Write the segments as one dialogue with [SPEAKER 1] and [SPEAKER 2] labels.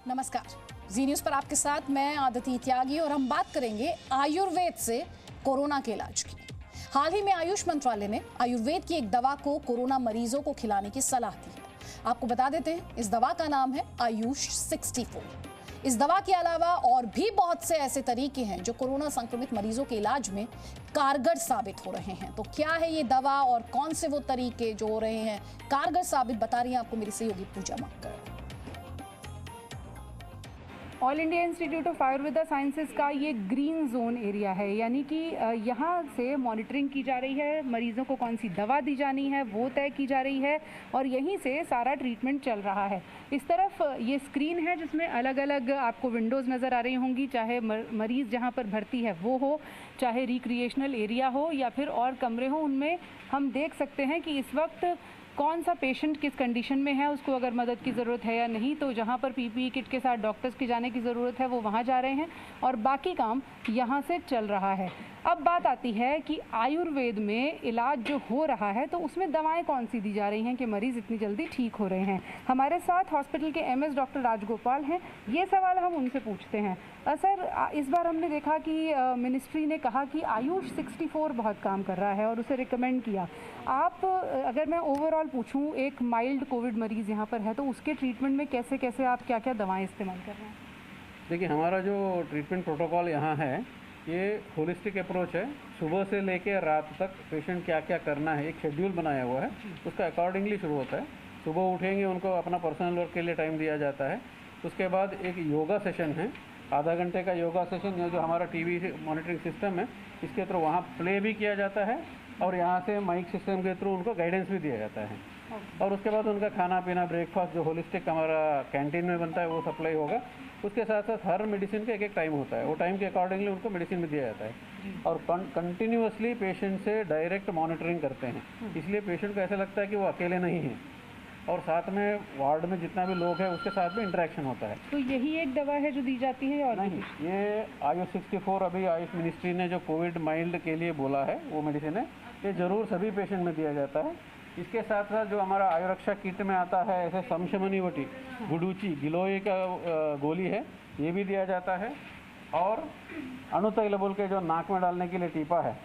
[SPEAKER 1] नमस्कार, जी न्यूज़ पर आपके साथ मैं आदिति त्यागी और हम बात करेंगे आयुर्वेद से कोरोना के इलाज की। हाल ही में आयुष मंत्रालय ने आयुर्वेद की एक दवा को कोरोना मरीजों को खिलाने की सलाह दी है। आपको बता देते हैं, इस दवा का नाम है आयुष 64। इस दवा के अलावा और भी बहुत से ऐसे तरीके हैं जो कोरोना संक्रमित मरीजों के इलाज में कारगर साबित हो रहे हैं। तो क्या है ये दवा और कौन से वो तरीके जो हो रहे हैं कारगर साबित, बता रही है आपको मेरी सहयोगी Puja Makkar.
[SPEAKER 2] All India institute of Ayurveda sciences का ये ग्रीन जोन एरिया है, यानी कि यहाँ से मॉनिटरिंग की जा रही है, मरीजों को कौन सी दवा दी जानी है वो तय की जा रही है और यहीं से सारा ट्रीटमेंट चल रहा है। इस तरफ ये स्क्रीन है जिसमें अलग अलग आपको विंडोज़ नज़र आ रही होंगी, चाहे मरीज़ जहाँ पर भर्ती है वो हो, चाहे रिक्रिएशनल एरिया हो या फिर और कमरे हो, उनमें हम देख सकते हैं कि इस वक्त कौन सा पेशेंट किस कंडीशन में है, उसको अगर मदद की ज़रूरत है या नहीं। तो जहाँ पर पीपीई किट के साथ डॉक्टर्स की जाने की ज़रूरत है वो वहाँ जा रहे हैं और बाकी काम यहाँ से चल रहा है। अब बात आती है कि आयुर्वेद में इलाज जो हो रहा है तो उसमें दवाएं कौन सी दी जा रही हैं कि मरीज़ इतनी जल्दी ठीक हो रहे हैं। हमारे साथ हॉस्पिटल के एमएस डॉक्टर राजगोपाल हैं, ये सवाल हम उनसे पूछते हैं। सर, इस बार हमने देखा कि मिनिस्ट्री ने कहा कि आयुष 64 बहुत काम कर रहा है और उसे रिकमेंड किया। आप अगर मैं ओवरऑल पूछूं, एक माइल्ड कोविड मरीज़ यहाँ पर है तो उसके ट्रीटमेंट में कैसे कैसे आप क्या क्या दवाएं इस्तेमाल कर रहे हैं?
[SPEAKER 3] देखिए, हमारा जो ट्रीटमेंट प्रोटोकॉल यहाँ है ये होलिस्टिक अप्रोच है। सुबह से लेकर रात तक पेशेंट क्या क्या करना है एक शेड्यूल बनाया हुआ है, उसका अकॉर्डिंगली शुरू होता है। सुबह उठेंगे उनको अपना पर्सनल वर्क के लिए टाइम दिया जाता है। उसके बाद एक योगा सेशन है, आधा घंटे का योगा सेशन जो हमारा टीवी मॉनिटरिंग सिस्टम है इसके थ्रू वहाँ प्ले भी किया जाता है और यहाँ से माइक सिस्टम के थ्रू उनको गाइडेंस भी दिया जाता है। और उसके बाद उनका खाना पीना, ब्रेकफास्ट जो होलिस्टिक हमारा कैंटीन में बनता है वो सप्लाई होगा। उसके साथ साथ हर मेडिसिन का एक एक टाइम होता है, वो टाइम के अकॉर्डिंगली उनको मेडिसिन भी दिया जाता है और कंटिन्यूसली पेशेंट से डायरेक्ट मॉनिटरिंग करते हैं। इसलिए पेशेंट को ऐसा लगता है कि वो अकेले नहीं है और साथ में वार्ड में जितना भी लोग हैं उसके साथ भी इंटरेक्शन होता है।
[SPEAKER 2] तो यही एक दवा है जो दी जाती है और
[SPEAKER 3] नहीं, ये आयुष 64 अभी आयुष मिनिस्ट्री ने जो कोविड माइल्ड के लिए बोला है वो मेडिसिन है, ये ज़रूर सभी पेशेंट में दिया जाता है। इसके साथ साथ जो हमारा आयुरक्षा किट में आता है, ऐसे समशमनिवटी, गुडूची, गिलोय का गोली है, ये भी दिया जाता है और अणुतैल बोल के जो नाक में डालने के लिए टीपा है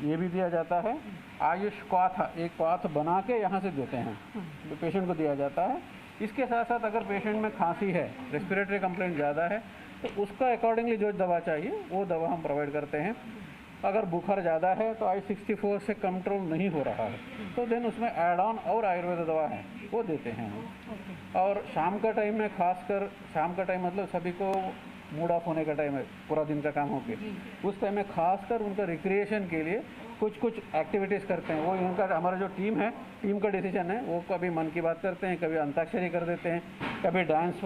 [SPEAKER 3] ये भी दिया जाता है। आयुष क्वाथ, एक क्वाथ बना के यहाँ से देते हैं तो पेशेंट को दिया जाता है। इसके साथ साथ अगर पेशेंट में खांसी है, रेस्पिरेटरी कंप्लेंट ज़्यादा है तो उसका अकॉर्डिंगली जो दवा चाहिए वो दवा हम प्रोवाइड करते हैं। अगर बुखार ज़्यादा है तो आयुष 64 से कंट्रोल नहीं हो रहा है तो देन उसमें एड ऑन और आयुर्वेद दवा है वो देते हैं। और शाम का टाइम में, खासकर शाम का टाइम मतलब सभी को मूड ऑफ होने का टाइम है, पूरा दिन का काम होके, उस टाइम में खासकर उनका रिक्रिएशन के लिए कुछ एक्टिविटीज़ करते हैं। वो उनका, हमारा जो टीम है, टीम का डिसीजन है, वो कभी मन की बात करते हैं, कभी अंताक्षरी कर देते हैं, कभी डांस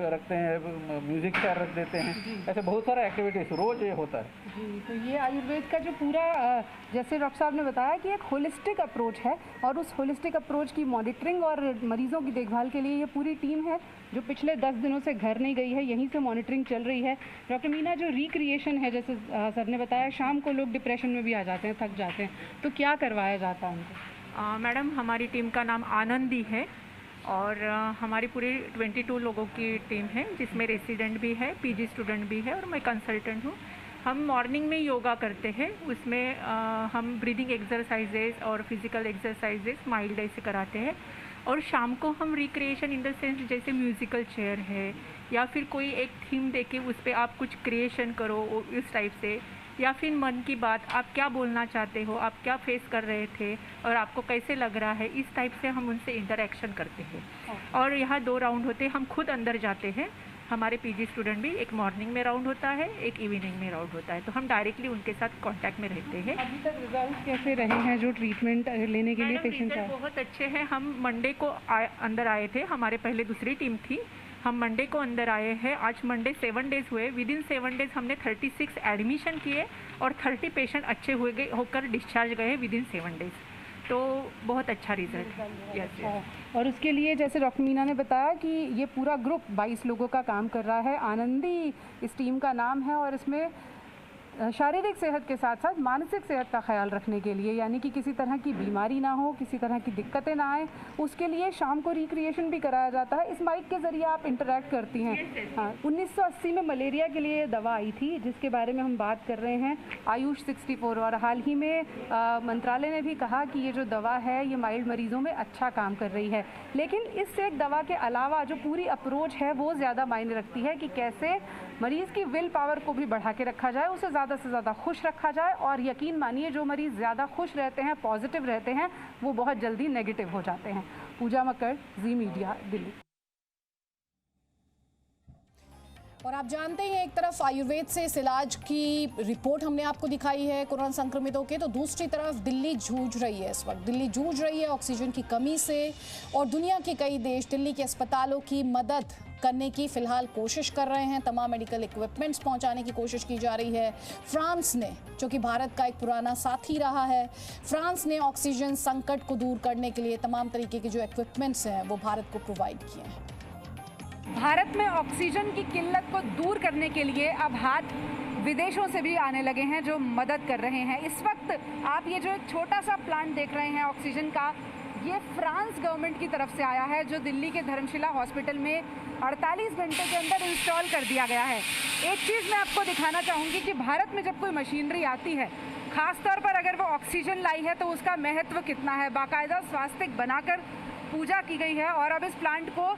[SPEAKER 3] रखते हैं, म्यूजिक चेयर रख देते हैं, ऐसे बहुत सारा एक्टिविटीज़ रोज़ ये होता है।
[SPEAKER 2] जी, तो ये आयुर्वेद का जो पूरा, जैसे डॉक्टर साहब ने बताया कि एक होलिस्टिक अप्रोच है और उस होलिस्टिक अप्रोच की मॉनिटरिंग और मरीजों की देखभाल के लिए ये पूरी टीम है जो पिछले 10 दिनों से घर नहीं गई है, यहीं से मॉनिटरिंग चल रही है। डॉक्टर मीना, जो रिक्रिएशन है, जैसे सर ने बताया, शाम को लोग डिप्रेशन में भी आ जाते हैं, थक जाते हैं, तो क्या करवाया जाता है उनको?
[SPEAKER 4] मैडम, हमारी टीम का नाम आनंदी है और हमारी पूरी 22 लोगों की टीम है जिसमें रेसिडेंट भी है, पीजी स्टूडेंट भी है और मैं कंसल्टेंट हूँ। हम मॉर्निंग में योगा करते हैं, उसमें हम ब्रीदिंग एक्सरसाइजेस और फिज़िकल एक्सरसाइजेस माइल्ड ऐसे कराते हैं और शाम को हम रिक्रिएशन इन द सेंस जैसे म्यूज़िकल चेयर है या फिर कोई एक थीम देके उस पर आप कुछ क्रिएशन करो इस टाइप से, या फिर मन की बात, आप क्या बोलना चाहते हो, आप क्या फेस कर रहे थे और आपको कैसे लग रहा है, इस टाइप से हम उनसे इंटरेक्शन करते हैं। और यहाँ 2 राउंड होते हैं, हम खुद अंदर जाते हैं, हमारे पीजी स्टूडेंट भी, एक मॉर्निंग में राउंड होता है, एक इवनिंग में राउंड होता है, तो हम डायरेक्टली उनके साथ कांटेक्ट में रहते हैं।
[SPEAKER 2] अभी तक रिजल्ट कैसे रहे हैं जो ट्रीटमेंट लेने के लिए पेशेंट आए?
[SPEAKER 4] बहुत अच्छे हैं। हम मंडे को अंदर आए थे, हमारे पहले दूसरी टीम थी, हम मंडे को अंदर आए हैं। आज मंडे 7 डेज़ हुए, विद इन 7 डेज़ हमने 36 एडमिशन किए और 30 पेशेंट अच्छे होकर डिस्चार्ज गए विद इन 7 डेज़, तो बहुत अच्छा रिजल्ट है। यस।
[SPEAKER 2] और उसके लिए जैसे डॉक्टर मीना ने बताया कि ये पूरा ग्रुप 22 लोगों का काम कर रहा है, आनंदी इस टीम का नाम है और इसमें शारीरिक सेहत के साथ साथ मानसिक सेहत का ख्याल रखने के लिए, यानी कि किसी तरह की बीमारी ना हो, किसी तरह की दिक्कतें ना आए, उसके लिए शाम को रिक्रिएशन भी कराया जाता है। इस माइक के ज़रिए आप इंटरेक्ट करती हैं। हाँ, 1980 में मलेरिया के लिए दवा आई थी जिसके बारे में हम बात कर रहे हैं, आयुष 64, और हाल ही में मंत्रालय ने भी कहा कि ये जो दवा है ये माइल्ड मरीज़ों में अच्छा काम कर रही है। लेकिन इस एक दवा के अलावा जो पूरी अप्रोच है वो ज़्यादा मायने रखती है कि कैसे मरीज़ की विल पावर को भी बढ़ा के रखा जाए, उसे ज़्यादा से ज़्यादा खुश रखा जाए। और यकीन मानिए जो मरीज़ ज़्यादा खुश रहते हैं, पॉजिटिव रहते हैं, वो बहुत जल्दी नेगेटिव हो जाते हैं। पूजा मक्कड़, जी मीडिया, दिल्ली।
[SPEAKER 1] और आप जानते हैं एक तरफ आयुर्वेद से इस इलाज की रिपोर्ट हमने आपको दिखाई है कोरोना संक्रमितों के, तो दूसरी तरफ दिल्ली जूझ रही है। इस वक्त दिल्ली जूझ रही है ऑक्सीजन की कमी से, और दुनिया के कई देश दिल्ली के अस्पतालों की मदद करने की फिलहाल कोशिश कर रहे हैं। तमाम मेडिकल इक्विपमेंट्स पहुंचाने की कोशिश की जा रही है। फ्रांस ने, जो कि भारत का एक पुराना साथी रहा है, फ्रांस ने ऑक्सीजन संकट को दूर करने के लिए तमाम तरीके के जो इक्विपमेंट्स हैं वो भारत को प्रोवाइड किए हैं।
[SPEAKER 2] भारत में ऑक्सीजन की किल्लत को दूर करने के लिए अब हाथ विदेशों से भी आने लगे हैं जो मदद कर रहे हैं। इस वक्त आप ये जो एक छोटा सा प्लांट देख रहे हैं ऑक्सीजन का, ये फ्रांस गवर्नमेंट की तरफ से आया है, जो दिल्ली के धर्मशिला हॉस्पिटल में 48 घंटे के अंदर इंस्टॉल कर दिया गया है। एक चीज़ मैं आपको दिखाना चाहूँगी कि भारत में जब कोई मशीनरी आती है, ख़ास तौर पर अगर वो ऑक्सीजन लाई है, तो उसका महत्व कितना है। बाकायदा स्वास्थ्य बनाकर पूजा की गई है और अब इस प्लांट को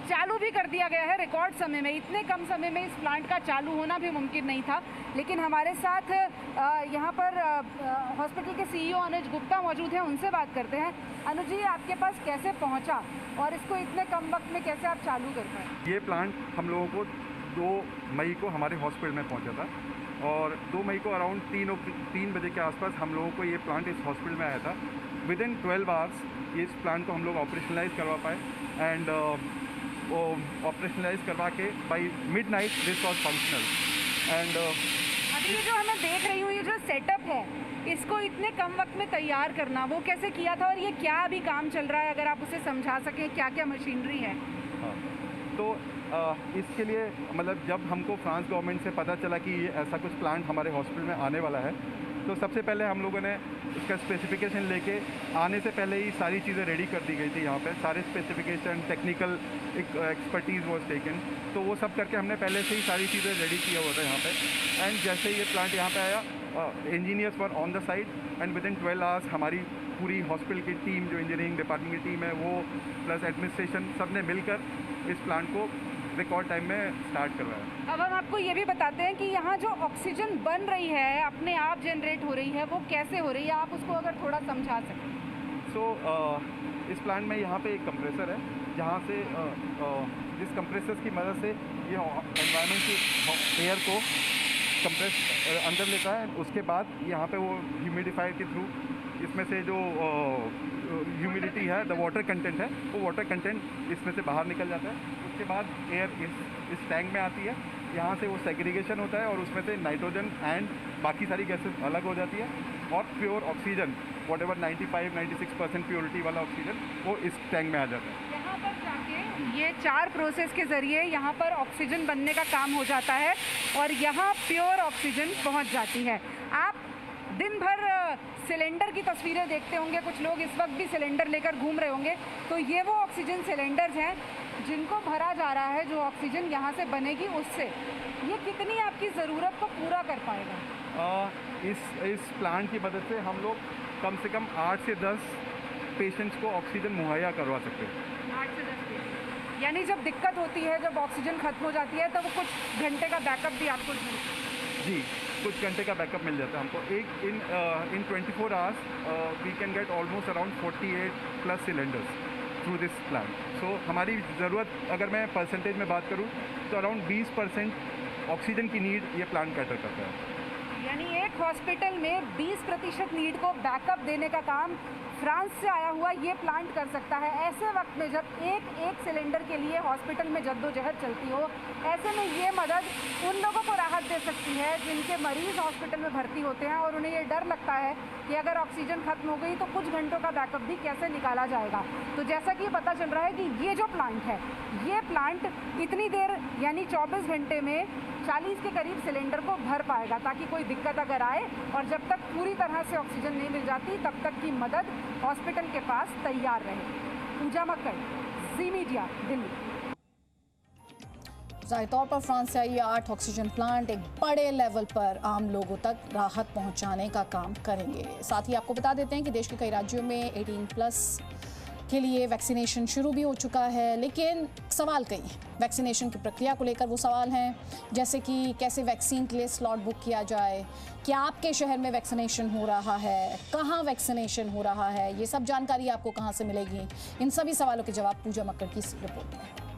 [SPEAKER 2] चालू भी कर दिया गया है रिकॉर्ड समय में। इतने कम समय में इस प्लांट का चालू होना भी मुमकिन नहीं था। लेकिन हमारे साथ यहाँ पर हॉस्पिटल के CEO अनुज गुप्ता मौजूद हैं, उनसे बात करते हैं। अनुज जी, आपके पास कैसे पहुँचा और इसको इतने कम वक्त में कैसे आप चालू कर पाए?
[SPEAKER 5] ये प्लांट हम लोगों को 2 मई को हमारे हॉस्पिटल में पहुँचा था, और 2 मई को अराउंड 3 बजे के आसपास हम लोगों को ये प्लांट इस हॉस्पिटल में आया था। विदिन 12 आवर्स इस प्लांट को हम लोग ऑपरेशनलाइज करवा पाए, एंड वो ऑपरेशनलाइज करवा के by midnight this was functional. And
[SPEAKER 2] अभी ये जो हमें देख रही हूँ, ये जो सेटअप है, इसको इतने कम वक्त में तैयार करना, वो कैसे किया था और ये क्या अभी काम चल रहा है, अगर आप उसे समझा सकें, क्या क्या मशीनरी है?
[SPEAKER 5] हाँ, तो इसके लिए मतलब जब हमको फ्रांस गवर्नमेंट से पता चला कि ये ऐसा कुछ प्लांट हमारे हॉस्पिटल में आने वाला है, तो सबसे पहले हम लोगों ने इसका स्पेसिफिकेशन लेके आने से पहले ही सारी चीज़ें रेडी कर दी गई थी। यहाँ पे सारे specification, technical expertise was taken, तो वो सब करके हमने पहले से ही सारी चीज़ें रेडी किया हुआ था यहाँ पे। एंड जैसे ही ये प्लांट यहाँ पे आया, engineers were on the site, and within 12 hours हमारी पूरी हॉस्पिटल की टीम, जो इंजीनियरिंग डिपार्टमेंट की टीम है वो, प्लस एडमिनिस्ट्रेशन, सब ने मिलकर इस प्लांट को रिकॉर्ड टाइम में स्टार्ट कर रहा है।
[SPEAKER 2] अब हम आपको ये भी बताते हैं कि यहाँ जो ऑक्सीजन बन रही है, अपने आप जनरेट हो रही है, वो कैसे हो रही है, आप उसको अगर थोड़ा समझा सकें।
[SPEAKER 5] इस प्लांट में यहाँ पे एक कंप्रेसर है, जहाँ से जिस कंप्रेसर की मदद से ये एनवायरनमेंट की एयर को कंप्रेस अंदर लेता है। उसके बाद यहाँ पे वो ह्यूमिडिफायर के थ्रू इसमें से जो ह्यूमिडिटी है, द वाटर कंटेंट है, वो वाटर कंटेंट इसमें से बाहर निकल जाता है। उसके बाद एयर इस टैंक में आती है, यहाँ से वो सेग्रीगेशन होता है और उसमें से नाइट्रोजन एंड बाकी सारी गैसेस अलग हो जाती है, और प्योर ऑक्सीजन, व्हाटएवर 95-96% प्योरिटी वाला ऑक्सीजन, वो इस टैंक में आ जाता है।
[SPEAKER 2] यहाँ पर जाके ये 4 प्रोसेस के ज़रिए यहाँ पर ऑक्सीजन बनने का काम हो जाता है और यहाँ प्योर ऑक्सीजन पहुँच जाती है। आप दिन भर सिलेंडर की तस्वीरें देखते होंगे, कुछ लोग इस वक्त भी सिलेंडर लेकर घूम रहे होंगे, तो ये वो ऑक्सीजन सिलेंडर्स हैं जिनको भरा जा रहा है, जो ऑक्सीजन यहाँ से बनेगी उससे। ये कितनी आपकी ज़रूरत को पूरा कर पाएगा?
[SPEAKER 5] इस प्लांट की मदद से हम लोग कम से कम 8 से 10 पेशेंट्स को ऑक्सीजन मुहैया करवा सकते हैं।
[SPEAKER 2] 8 से 10 पेशेंट, यानी जब दिक्कत होती है, जब ऑक्सीजन खत्म हो जाती है, तो वो कुछ घंटे का बैकअप भी आपको
[SPEAKER 5] जी, कुछ घंटे का बैकअप मिल जाता है हमको। एक in 24 hours we can get almost around 48+ cylinders through this plant. So हमारी ज़रूरत, अगर मैं परसेंटेज में बात करूँ, तो अराउंड 20% ऑक्सीजन की नीड ये प्लांट कैटर करता है।
[SPEAKER 2] यानी एक हॉस्पिटल में 20% नीड को बैकअप देने का काम फ्रांस से आया हुआ ये प्लांट कर सकता है। ऐसे वक्त में जब एक सिलेंडर के लिए हॉस्पिटल में जद्दोजहद चलती हो, ऐसे में ये मदद उन लोगों को राहत दे सकती है जिनके मरीज़ हॉस्पिटल में भर्ती होते हैं और उन्हें ये डर लगता है कि अगर ऑक्सीजन खत्म हो गई तो कुछ घंटों का बैकअप भी कैसे निकाला जाएगा। तो जैसा कि पता चल रहा है कि ये जो प्लांट है, ये प्लांट इतनी देर यानी 24 घंटे में 40 के करीब सिलेंडर को भर पाएगा, ताकि कोई दिक्कत अगर आए और जब तक पूरी तरह से ऑक्सीजन नहीं मिल जाती तब तक की मदद हॉस्पिटल के पास तैयार रहे। पूजा मक्कड़, जी मीडिया, दिल्ली।
[SPEAKER 1] ज़ाहिर तौर पर फ्रांस से ये 8 ऑक्सीजन प्लांट एक बड़े लेवल पर आम लोगों तक राहत पहुंचाने का काम करेंगे। साथ ही आपको बता देते हैं कि देश के कई राज्यों में 18+ के लिए वैक्सीनेशन शुरू भी हो चुका है, लेकिन सवाल कई हैं। वैक्सीनेशन की प्रक्रिया को लेकर वो सवाल हैं, जैसे कि कैसे वैक्सीन के लिए स्लॉट बुक किया जाए, क्या आपके शहर में वैक्सीनेशन हो रहा है, कहाँ वैक्सीनेशन हो रहा है, ये सब जानकारी आपको कहाँ से मिलेगी। इन सभी सवालों के जवाब पूजा मक्कड़ की इस रिपोर्ट में।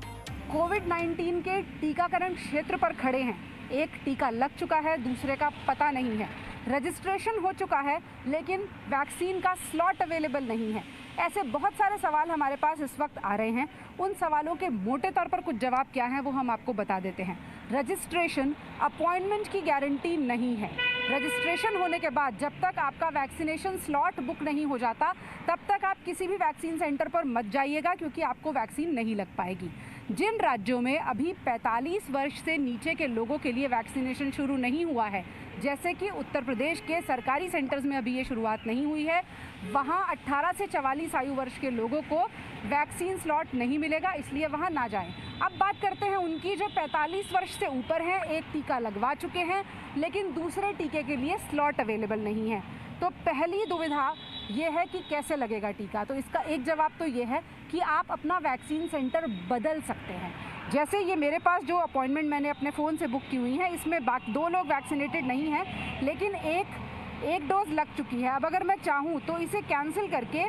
[SPEAKER 2] कोविड-19 के टीकाकरण क्षेत्र पर खड़े हैं। एक टीका लग चुका है, दूसरे का पता नहीं है। रजिस्ट्रेशन हो चुका है, लेकिन वैक्सीन का स्लॉट अवेलेबल नहीं है। ऐसे बहुत सारे सवाल हमारे पास इस वक्त आ रहे हैं। उन सवालों के मोटे तौर पर कुछ जवाब क्या हैं वो हम आपको बता देते हैं। रजिस्ट्रेशन अपॉइंटमेंट की गारंटी नहीं है। रजिस्ट्रेशन होने के बाद जब तक आपका वैक्सीनेशन स्लॉट बुक नहीं हो जाता तब तक आप किसी भी वैक्सीन सेंटर पर मत जाइएगा, क्योंकि आपको वैक्सीन नहीं लग पाएगी। जिन राज्यों में अभी 45 वर्ष से नीचे के लोगों के लिए वैक्सीनेशन शुरू नहीं हुआ है, जैसे कि उत्तर प्रदेश के सरकारी सेंटर्स में अभी ये शुरुआत नहीं हुई है, वहाँ 18 से 44 आयु वर्ष के लोगों को वैक्सीन स्लॉट नहीं मिलेगा, इसलिए वहाँ ना जाएं। अब बात करते हैं उनकी जो 45 वर्ष से ऊपर हैं, एक टीका लगवा चुके हैं लेकिन दूसरे टीके के लिए स्लॉट अवेलेबल नहीं है। तो पहली दुविधा ये है कि कैसे लगेगा टीका। तो इसका एक जवाब तो ये है कि आप अपना वैक्सीन सेंटर बदल सकते हैं। जैसे ये मेरे पास जो अपॉइंटमेंट मैंने अपने फ़ोन से बुक की हुई है, इसमें 2 लोग वैक्सीनेटेड नहीं हैं, लेकिन एक डोज लग चुकी है। अब अगर मैं चाहूँ तो इसे कैंसिल करके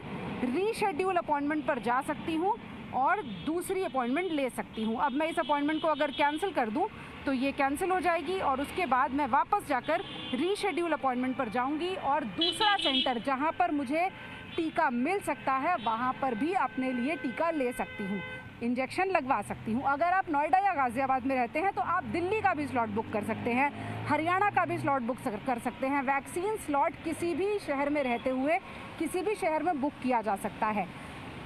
[SPEAKER 2] रीशेड्यूल अपॉइंटमेंट पर जा सकती हूँ और दूसरी अपॉइंटमेंट ले सकती हूँ। अब मैं इस अपॉइंटमेंट को अगर कैंसिल कर दूँ तो ये कैंसिल हो जाएगी और उसके बाद मैं वापस जाकर रीशेड्यूल अपॉइंटमेंट पर जाऊँगी और दूसरा सेंटर जहाँ पर मुझे टीका मिल सकता है वहाँ पर भी अपने लिए टीका ले सकती हूँ, इंजेक्शन लगवा सकती हूँ। अगर आप नोएडा या गाज़ियाबाद में रहते हैं तो आप दिल्ली का भी स्लॉट बुक कर सकते हैं, हरियाणा का भी स्लॉट बुक कर सकते हैं। वैक्सीन स्लॉट किसी भी शहर में रहते हुए किसी भी शहर में बुक किया जा सकता है।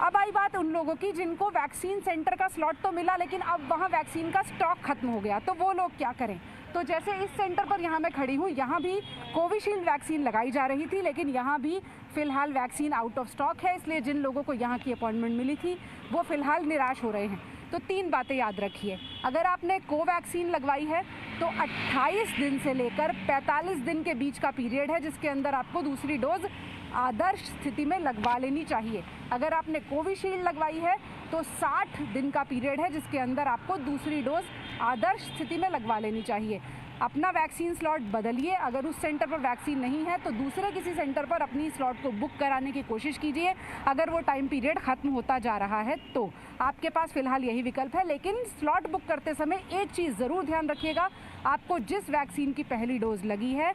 [SPEAKER 2] अब आई बात उन लोगों की जिनको वैक्सीन सेंटर का स्लॉट तो मिला लेकिन अब वहाँ वैक्सीन का स्टॉक खत्म हो गया, तो वो लोग क्या करें। तो जैसे इस सेंटर पर यहाँ मैं खड़ी हूँ, यहाँ भी कोविशील्ड वैक्सीन लगाई जा रही थी, लेकिन यहाँ भी फ़िलहाल वैक्सीन आउट ऑफ स्टॉक है, इसलिए जिन लोगों को यहाँ की अपॉइंटमेंट मिली थी वो फ़िलहाल निराश हो रहे हैं। तो 3 बातें याद रखिए। अगर आपने कोवैक्सीन लगवाई है तो 28 दिन से लेकर 45 दिन के बीच का पीरियड है जिसके अंदर आपको दूसरी डोज आदर्श स्थिति में लगवा लेनी चाहिए। अगर आपने कोविशील्ड लगवाई है तो 60 दिन का पीरियड है जिसके अंदर आपको दूसरी डोज आदर्श स्थिति में लगवा लेनी चाहिए। अपना वैक्सीन स्लॉट बदलिए। अगर उस सेंटर पर वैक्सीन नहीं है तो दूसरे किसी सेंटर पर अपनी स्लॉट को बुक कराने की कोशिश कीजिए। अगर वो टाइम पीरियड ख़त्म होता जा रहा है तो आपके पास फ़िलहाल यही विकल्प है। लेकिन स्लॉट बुक करते समय एक चीज़ ज़रूर ध्यान रखिएगा, आपको जिस वैक्सीन की पहली डोज लगी है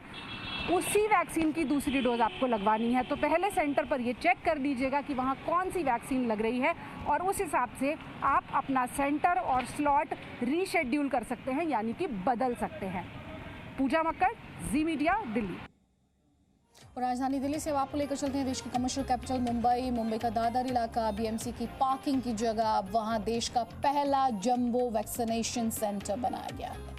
[SPEAKER 2] उसी वैक्सीन की दूसरी डोज आपको लगवानी है। तो पहले सेंटर पर ये चेक कर लीजिएगा कि वहाँ कौन सी वैक्सीन लग रही है और उस हिसाब से आप अपना सेंटर और स्लॉट रीशेड्यूल कर सकते हैं, यानी कि बदल सकते हैं। पूजा मक्कड़, जी मीडिया, दिल्ली।
[SPEAKER 1] और राजधानी दिल्ली से अब आपको लेकर चलते हैं देश की कमर्शियल कैपिटल मुंबई का दादर इलाका, बीएमसी की पार्किंग की जगह। वहाँ देश का पहला जंबो वैक्सीनेशन सेंटर बनाया गया है।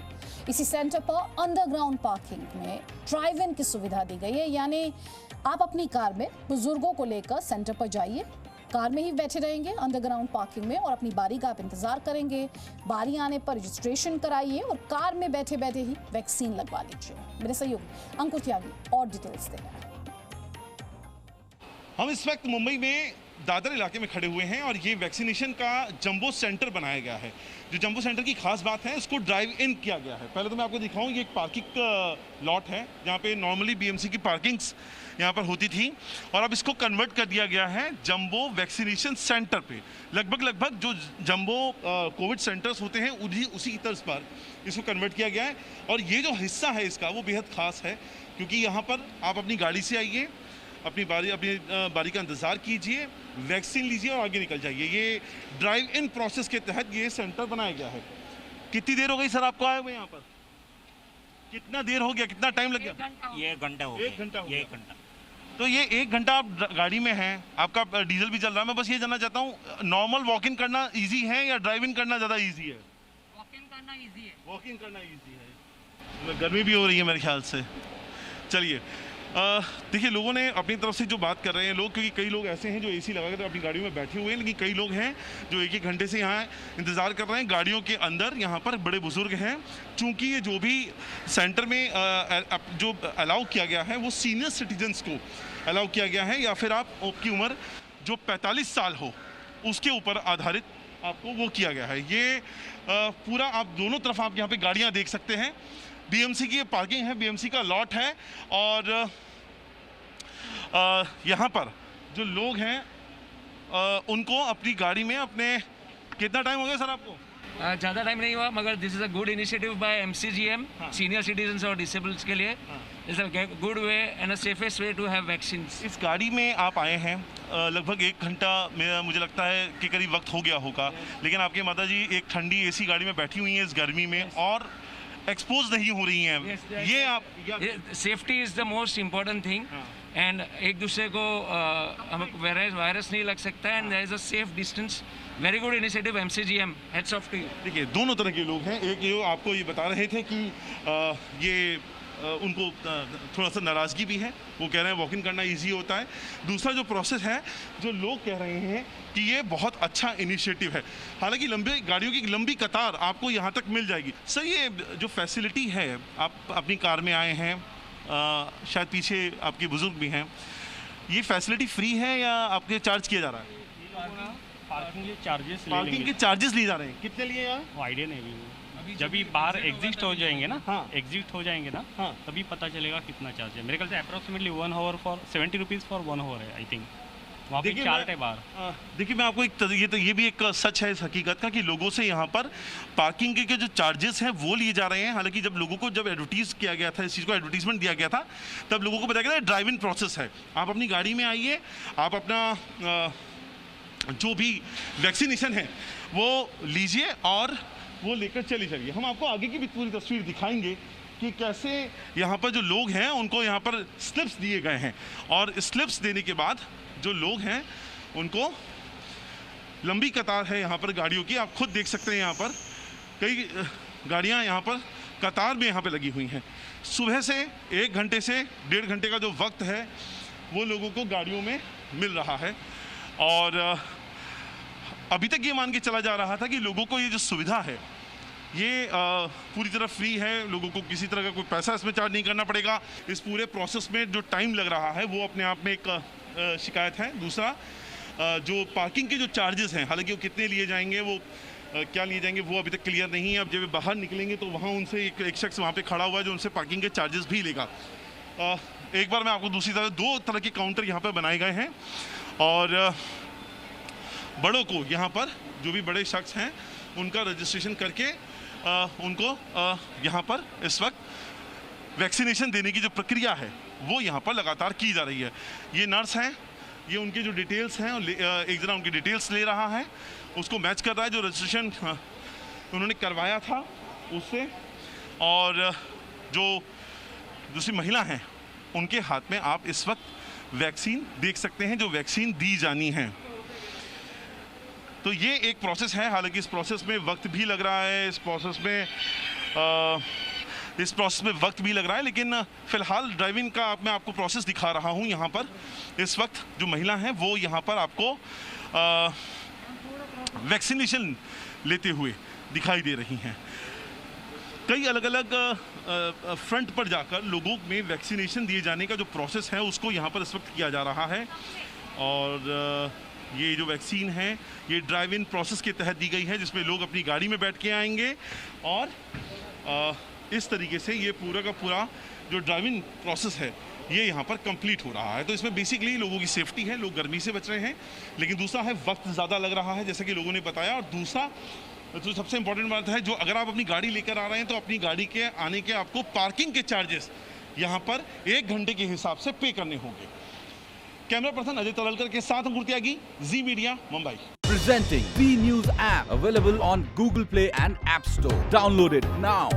[SPEAKER 1] इसी सेंटर पर अंडरग्राउंड पार्किंग में ड्राइव इन की सुविधा दी गई है, यानी आप अपनी कार में बुजुर्गों को लेकर सेंटर पर जाइए, कार में ही बैठे रहेंगे अंडरग्राउंड पार्किंग में और अपनी बारी का आप इंतजार करेंगे। बारी आने पर रजिस्ट्रेशन कराइए और कार में बैठे बैठे ही वैक्सीन लगवा लीजिए। मेरे सहयोगी अंकुर त्यागी और डिटेल्स दे रहे हैं।
[SPEAKER 6] हम इस वक्त मुंबई में दादर इलाके में खड़े हुए हैं और ये वैक्सीनेशन का जंबो सेंटर बनाया गया है। जो जंबो सेंटर की खास बात है, इसको ड्राइव इन किया गया है। पहले तो मैं आपको दिखाऊं, ये एक पार्किंग लॉट है जहाँ पे नॉर्मली बीएमसी की पार्किंग्स यहाँ पर होती थी और अब इसको कन्वर्ट कर दिया गया है जंबो वैक्सीनेशन सेंटर पे। लगभग जो जंबो कोविड सेंटर्स होते हैं उसी की तर्ज पर इसको कन्वर्ट किया गया है। और ये जो हिस्सा है इसका वो बेहद ख़ास है, क्योंकि यहाँ पर आप अपनी गाड़ी से आइए, अपनी बारी का इंतज़ार कीजिए, वैक्सीन लीजिए और आगे निकल जाइए। ये ड्राइव इन प्रोसेस के तहत ये सेंटर बनाया गया है। कितनी देर हो गई सर आपको आए हुए यहाँ पर? कितना देर हो गया, कितना टाइम लग गया?
[SPEAKER 7] ये 1 घंटा हो गया। 1 घंटा हो गया। 1 घंटा।
[SPEAKER 6] तो ये 1 घंटा आप गाड़ी में हैं, आपका डीजल भी चल रहा है। मैं बस ये जानना चाहता हूँ, नॉर्मल वॉक इन करना ईजी है या ड्राइव इन करना ज़्यादा ईजी है?
[SPEAKER 7] वॉक इन
[SPEAKER 6] वॉकिंग करना इजी है। गर्मी भी हो रही है मेरे ख्याल से। चलिए देखिए, लोगों ने अपनी तरफ से जो बात कर रहे हैं लोग, क्योंकि कई लोग ऐसे हैं जो एसी लगा कर अपनी गाड़ियों में बैठे हुए हैं, लेकिन कई लोग हैं जो एक घंटे से यहाँ इंतज़ार कर रहे हैं गाड़ियों के अंदर। यहाँ पर बड़े बुजुर्ग हैं, चूँकि ये जो भी सेंटर में जो अलाउ किया गया है वो सीनियर सिटीजन्स को अलाउ किया गया है, या फिर आपकी उम्र जो 45 साल हो उसके ऊपर आधारित आपको वो किया गया है। ये पूरा आप दोनों तरफ आप यहाँ पे गाड़ियाँ देख सकते हैं। बीएमसी की ये पार्किंग है, बीएमसी का लॉट है, और यहाँ पर जो लोग हैं उनको अपनी गाड़ी में अपने, कितना टाइम हो गया सर आपको?
[SPEAKER 8] ज़्यादा टाइम नहीं हुआ, मगर this is a good initiative by MCGM, senior citizens और डिसेबल्स के लिए। It's a good way and a safest way to have vaccines.
[SPEAKER 6] इस गाड़ी में आप आए हैं लगभग 1 घंटा में, मुझे लगता है कि करीब वक्त हो गया होगा, लेकिन आपकी माता जी एक ठंडी एसी गाड़ी में बैठी हुई हैं इस गर्मी में और एक्सपोज नहीं हो रही हैं। ये आप
[SPEAKER 8] safety is the most important thing, and एक दूसरे को हमको वायरस नहीं लग सकता है, and there is a safe distance. Very good initiative MCGM, heads off to you.
[SPEAKER 6] देखिए, दोनों तरह के लोग हैं। एक ये आपको ये बता रहे थे कि ये उनको थोड़ा सा नाराज़गी भी है, वो कह रहे हैं वॉकिंग करना इजी होता है। दूसरा जो प्रोसेस है, जो लोग कह रहे हैं कि ये बहुत अच्छा इनिशिएटिव है। हालांकि लंबे गाड़ियों की लंबी कतार आपको यहाँ तक मिल जाएगी। सर, ये जो फैसिलिटी है, आप अपनी कार में आए हैं, शायद पीछे आपके बुजुर्ग भी हैं, ये फैसिलिटी फ्री है या आपके चार्ज किया जा रहा है?
[SPEAKER 9] पार्किंग के चार्जेस
[SPEAKER 6] लिए जा रहे हैं। कितने लिए यार?
[SPEAKER 9] आइडिया नहीं अभी जब भी बाहर एग्जिट हो जाएंगे ना, एग्जिट हो जाएंगे ना, तभी पता चलेगा कितना चार्ज है। मेरे ख्याल से approximately 1 hour for 70 rupees for 1 hour है, आई थिंक। वहाँ पे चार्ट है बाहर।
[SPEAKER 6] देखिए, मैं आपको ये भी एक सच है इस हकीकत का कि लोगों से यहाँ पर पार्किंग के जो चार्जेस हैं वो लिए जा रहे हैं। हालांकि जब लोगों को जब एडवर्टीज़ किया गया था, इस चीज़ को एडवर्टीजमेंट दिया गया था, तब लोगों को बताया गया था ड्राइव इन प्रोसेस है। आप अपनी गाड़ी में आइए, आप अपना जो भी वैक्सीनेशन है वो लीजिए और वो लेकर चले जाइए। हम आपको आगे की भी पूरी तस्वीर दिखाएंगे कि कैसे यहाँ पर जो लोग हैं उनको यहाँ पर स्लिप्स दिए गए हैं, और स्लिप्स देने के बाद जो लोग हैं उनको लंबी कतार है यहाँ पर गाड़ियों की। आप खुद देख सकते हैं, यहाँ पर कई गाड़ियाँ यहाँ पर कतार में यहाँ पर लगी हुई हैं। सुबह से 1 घंटे से 1.5 घंटे का जो वक्त है वो लोगों को गाड़ियों में मिल रहा है, और अभी तक ये मान के चला जा रहा था कि लोगों को ये जो सुविधा है ये पूरी तरह फ्री है, लोगों को किसी तरह का कोई पैसा इसमें चार्ज नहीं करना पड़ेगा। इस पूरे प्रोसेस में जो टाइम लग रहा है वो अपने आप में एक शिकायत है। दूसरा, जो पार्किंग के जो चार्जेस हैं, हालांकि वो कितने लिए जाएंगे, वो क्या लिए जाएंगे, वो अभी तक क्लियर नहीं है। अब जब बाहर निकलेंगे तो वहाँ उनसे एक शख्स वहाँ पे खड़ा हुआ है जो उनसे पार्किंग के चार्जेस भी लेगा। एक बार मैं आपको दूसरी तरफ 2 तरह के काउंटर यहाँ पर बनाए गए हैं, और बड़ों को यहाँ पर जो भी बड़े शख्स हैं उनका रजिस्ट्रेशन करके उनको यहाँ पर इस वक्त वैक्सीनेशन देने की जो प्रक्रिया है वो यहाँ पर लगातार की जा रही है। ये नर्स हैं, ये उनके जो डिटेल्स हैं, एक जना उनकी डिटेल्स ले रहा है, उसको मैच कर रहा है जो रजिस्ट्रेशन उन्होंने करवाया था उससे, और जो दूसरी महिला हैं उनके हाथ में आप इस वक्त वैक्सीन देख सकते हैं, जो वैक्सीन दी जानी है। तो ये एक प्रोसेस है, हालांकि इस प्रोसेस में वक्त भी लग रहा है, इस प्रोसेस में वक्त भी लग रहा है, लेकिन फ़िलहाल ड्राइविंग का मैं आपको प्रोसेस दिखा रहा हूँ। यहाँ पर इस वक्त जो महिला हैं वो यहाँ पर आपको वैक्सीनेशन लेते हुए दिखाई दे रही हैं। कई अलग अलग फ्रंट पर जाकर लोगों में वैक्सीनेशन दिए जाने का जो प्रोसेस है उसको यहाँ पर इस वक्त किया जा रहा है, और ये जो वैक्सीन है ये ड्राइव इन प्रोसेस के तहत दी गई है, जिसमें लोग अपनी गाड़ी में बैठ के आएंगे, और इस तरीके से ये पूरा का पूरा जो ड्राइव इन प्रोसेस है ये यहाँ पर कंप्लीट हो रहा है। तो इसमें बेसिकली लोगों की सेफ्टी है, लोग गर्मी से बच रहे हैं, लेकिन दूसरा है वक्त ज़्यादा लग रहा है जैसा कि लोगों ने बताया, और दूसरा तो सबसे इंपॉर्टेंट बात है, जो अगर आप अपनी गाड़ी लेकर आ रहे हैं तो अपनी गाड़ी के आने के आपको पार्किंग के चार्जेस यहाँ पर 1 घंटे के हिसाब से पे करने होंगे। कैमरा पर्सन अजय तललकर के साथ Ankur Tyagi, Zee media, Mumbai.
[SPEAKER 10] Presenting V News app available on Google Play and App Store. Download it now.